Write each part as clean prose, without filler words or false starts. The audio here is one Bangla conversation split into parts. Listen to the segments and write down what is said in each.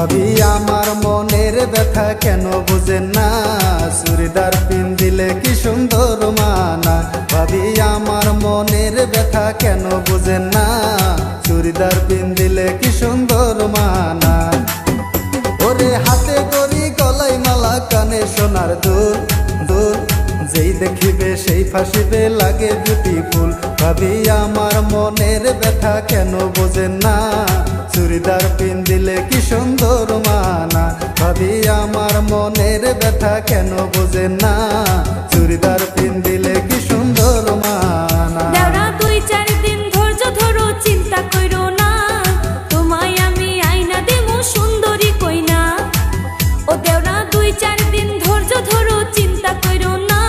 ভাবি আমার মনের ব্যথা কেন বুঝেন না, চুড়িদার পিন্দিলে কি সুন্দর মানা। ভাবি আমার মনের ব্যথা কেন বুঝেন না, চুড়িদার পিন্দিলে কি সুন্দর মানা। ওরে হাতে গড়ি গলায় মালা কানে সোনার দুল দুল, যেই দেখিবে সেই ফাঁসিবে লাগে বিউটিফুল। ভাবি আমার মনের ব্যথা কেন বোঝেন না, চুড়িদার পিন্দিলে কি সুন্দর মানা। ভাবি আমার মনের ব্যথা কেন বোঝেন না, চুড়িদার পিন্দিলে কি সুন্দর মানা। দেওরা 2-4 দিন ধৈর্য ধরো, চিন্তা কইরো না, তোমায় আমি আইনা দেবো সুন্দরী কইনা। ও দেওরা 2-4 দিন ধৈর্য ধরো, চিন্তা কইরো না,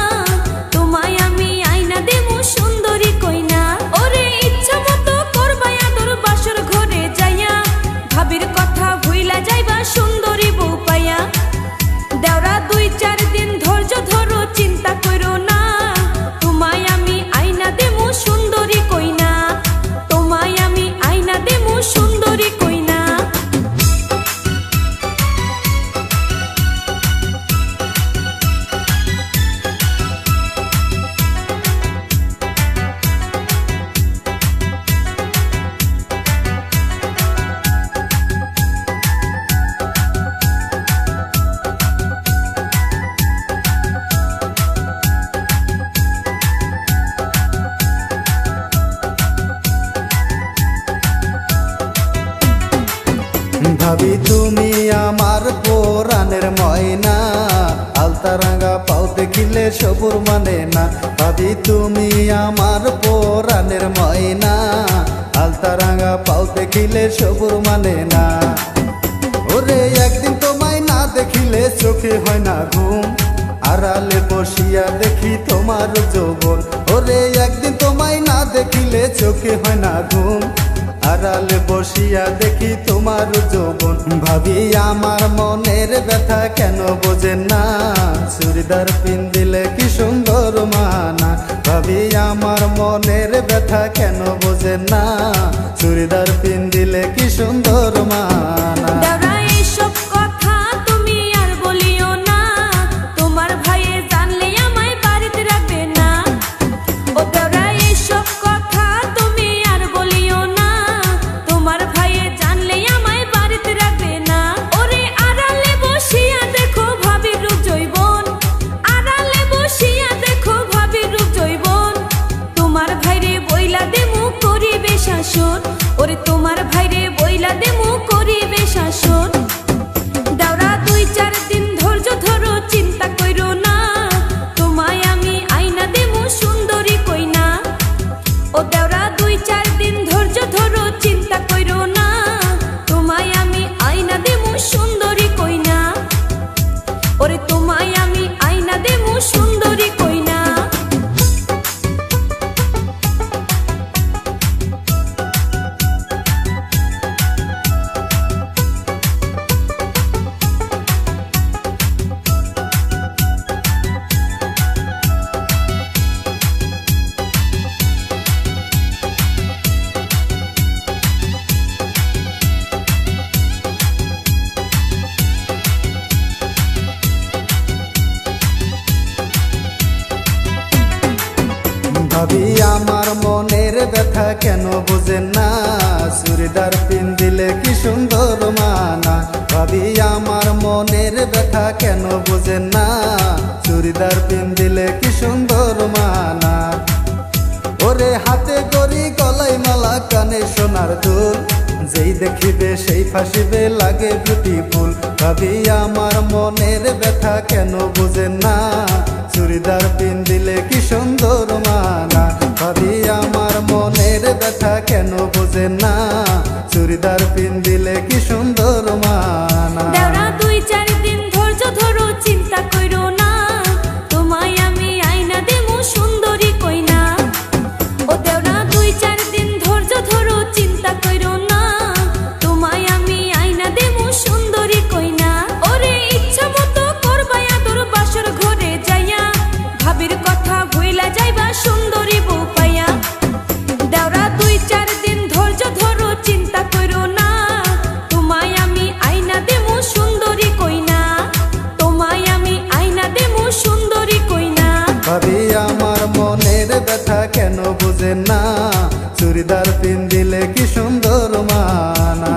তোমায় আমি আইনা দেবো সুন্দরী কইনা। ওরে ইচ্ছা মতো করবা আদর বাসর ঘরে যাইয়া, ভাবির কথা ভুইলা যাইবা সুন্দরী বউ পাইয়া। দেওরা 2-4 দিন ধৈর্য ধরো, চিন্তা কইরো না, তোমায় আমি আইনা দেবো সুন্দরী কইনা, তোমায় আমি আইনা দেবো সুন্দরী কইনা। ভাবি তুমি আমার পরাণের ময়না, আলতা রাঙা পাও দেখিলে সবুর মানে না। ভাবি তুমি আমার পরাণের ময়না, আলতা রাঙা পাও দেখিলে সবুর মানে না। ওরে একদিন তোমায় না দেখিলে চোখে হয় না ঘুম, আড়ালে বসিয়া দেখি তোমার যৌবন। ওরে একদিন তোমায় না দেখিলে চোখে হয় না ঘুম, আড়ালে বসিয়া দেখি তোমার যৌবন। ভাবি আমার মনের ব্যথা কেন বোঝেন না, চুড়িদার পিন্দিলে কি সুন্দর মানা। ভাবি আমার মনের ব্যথা কেন বোঝেন না, চুড়িদার পিন্দিলে কি সুন্দর মানা। দেওরা এইসব কথা তুমি আর বলিও না, তোমার ভাইয়ে জানলে আমায় বাড়িতে রাখবে না। ও দেওরা এইসব কথা তুমি আর বলিও না, তোমার ভাইয়ে জানলে আমায় বাড়িতে রাখবে না। ওরে আড়ালে বসিয়া দেখো ভাবির রূপ জৈবন, আড়ালে বসিয়া দেখো ভাবির রূপ জৈবন। তোমার ভাইরে বইলা দেমু করিবে শাসন, ওরে তোমার ভাইরে বইলা দেমু করিবে শাসন। দেওরা 2-4 দিন ধৈর্য ধরো, চিন্তা কইরো না, তোমায় আমি আইনা দেমু সুন্দরী কইনা। ও দেওরা 2-4 দিন ধৈর্য ধরো, চিন্তা কইরো না, তোমায় আমি আইনা দেমু সুন্দরী কইনা, ওরে তোমায় আমি আইনা দেমু সুন্দরী কইনা। ভাবি আমার মনের ব্যথা কেন বোঝেন না, চুড়িদার পিন্দিলে কি সুন্দর মানা। ভাবি আমার মনের ব্যথা কেন বোঝেন না, চুড়িদার পিন্দিলে কি সুন্দর মানা। ওরে হাতে গড়ি গলায় মালা কানে সোনার দুল, যেই দেখিবে সেই ফাঁসিবে লাগে বিউটিফুল। ভাবি আমার মনের ব্যথা কেন বুঝেন না, চুড়িদার পিন্দিলে কি সুন্দর মানা। ভাবি আমার মনের ব্যথা কেন বুঝেন না, চুড়িদার পিন্দিলে কি সুন্দর মানা। দেওরা 2-4 দিন ধৈর্য ধরো, চিন্তা কইরো না, তোমায় আমি আইনা দেবো সুন্দরী কইনা। ও দেওরা 2-4 দিন ধৈর্য ধরো, চিন্তা কইরো না, তোমায় আমি আইনা দেবো সুন্দরী কইনা। ওরে ইচ্ছা মতো করবা আদর বাসর ঘরে যাইয়া, ভাবির কথা ভুইলা যাইবা সুন্দরী বউ পাইয়া। দেওরা 2-4 দিন ধৈর্য ধরো, চিন্তা কইরো না, তোমায় আমি আইনা বুঝেন না চুড়িদার পিন দিলে কি সুন্দর মানা।